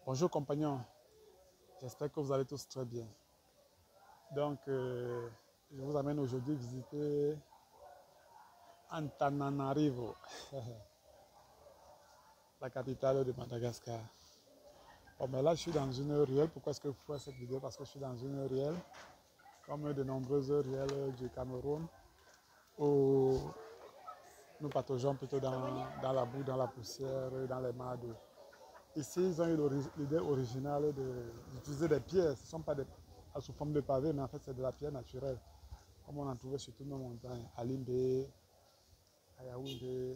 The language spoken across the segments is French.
Bonjour compagnons, j'espère que vous allez tous très bien. Donc, je vous amène aujourd'hui visiter Antananarivo, la capitale de Madagascar. Bon, mais là, je suis dans une ruelle. Pourquoi est-ce que je fais cette vidéo? Parce que je suis dans une ruelle, comme de nombreuses ruelles du Cameroun, où nous pataugeons plutôt dans la boue, dans la poussière, dans les mares d'eau. Ici, ils ont eu l'idée originale d'utiliser des pierres. Ce ne sont pas sous forme de pavés, mais en fait, c'est de la pierre naturelle. Comme on en trouvait sur toutes nos montagnes, à Limbe, à Yaoundé,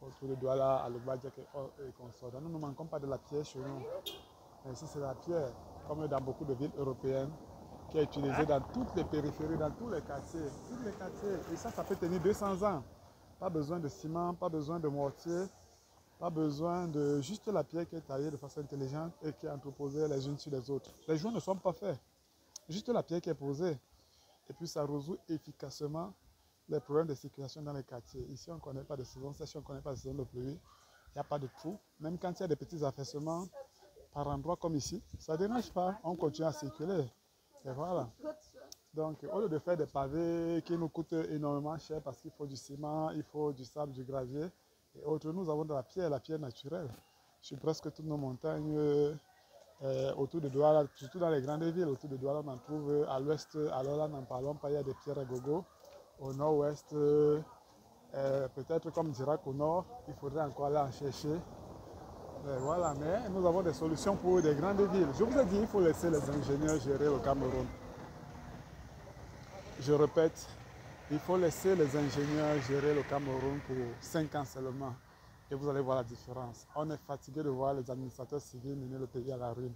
autour de Douala, à Lubadjak et consorts. Donc, nous ne manquons pas de la pierre chez nous. Mais ici, c'est la pierre, comme dans beaucoup de villes européennes, qui est utilisée dans toutes les périphéries, dans tous les quartiers. Tous les quartiers. Et ça peut tenir 200 ans. Pas besoin de ciment, pas besoin de mortier. Pas besoin de juste la pierre qui est taillée de façon intelligente et qui est entreposée les unes sur les autres. Les joints ne sont pas faits. Juste la pierre qui est posée. Et puis ça résout efficacement les problèmes de circulation dans les quartiers. Ici, on ne connaît pas de saison sèche, on ne connaît pas de saison de pluie. Il n'y a pas de trou. Même quand il y a des petits affaissements par endroits comme ici, ça ne dérange pas. On continue à circuler. Et voilà. Donc, au lieu de faire des pavés qui nous coûtent énormément cher parce qu'il faut du ciment, il faut du sable, du gravier et autres, nous avons de la pierre naturelle. Sur presque toutes nos montagnes autour de Douala, surtout dans les grandes villes, autour de Douala, on en trouve à l'ouest, alors là, n'en parlons pas, il y a des pierres à gogo. Au nord-ouest, peut-être comme Dirac au nord, il faudrait encore aller en chercher. Voilà, mais nous avons des solutions pour des grandes villes. Je vous ai dit, il faut laisser les ingénieurs gérer le Cameroun. Je répète, il faut laisser les ingénieurs gérer le Cameroun pour 5 ans seulement. Et vous allez voir la différence. On est fatigué de voir les administrateurs civils mener le pays à la ruine.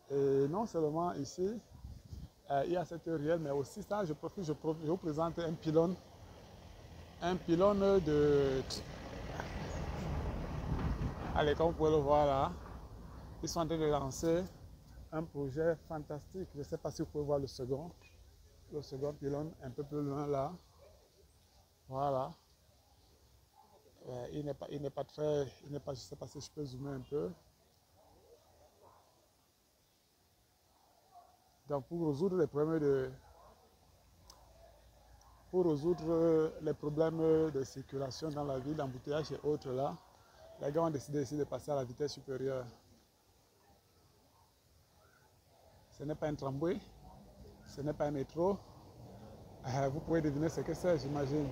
Et non seulement ici, il y a cette ruelle, mais aussi ça, je vous présente un pylône. Un pylône de... Allez, comme vous pouvez le voir là, ils sont en train de lancer un projet fantastique. Je ne sais pas si vous pouvez voir le second pylône un peu plus loin là. Voilà. Il n'est pas très, je ne sais pas si je peux zoomer un peu. Donc pour résoudre les problèmes de circulation dans la ville, d'embouteillage et autres là, les gars ont décidé ici de passer à la vitesse supérieure. Ce n'est pas un tramway, ce n'est pas un métro. Vous pouvez deviner ce que c'est, j'imagine.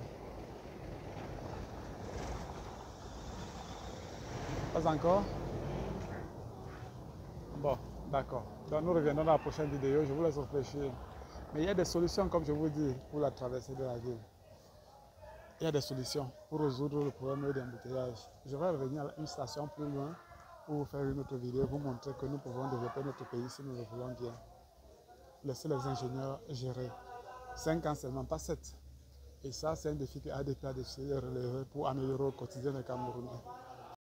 Pas encore? Bon, d'accord. Donc nous reviendrons dans la prochaine vidéo, je vous laisse réfléchir. Mais il y a des solutions, comme je vous dis, pour la traversée de la ville. Il y a des solutions pour résoudre le problème d'embouteillage. Je vais revenir à une station plus loin pour vous faire une autre vidéo, vous montrer que nous pouvons développer notre pays si nous le voulons bien. Laissez les ingénieurs gérer. 5 ans seulement, pas 7. Et ça, c'est un défi que ADP a décidé de relever pour améliorer le quotidien des Camerounais.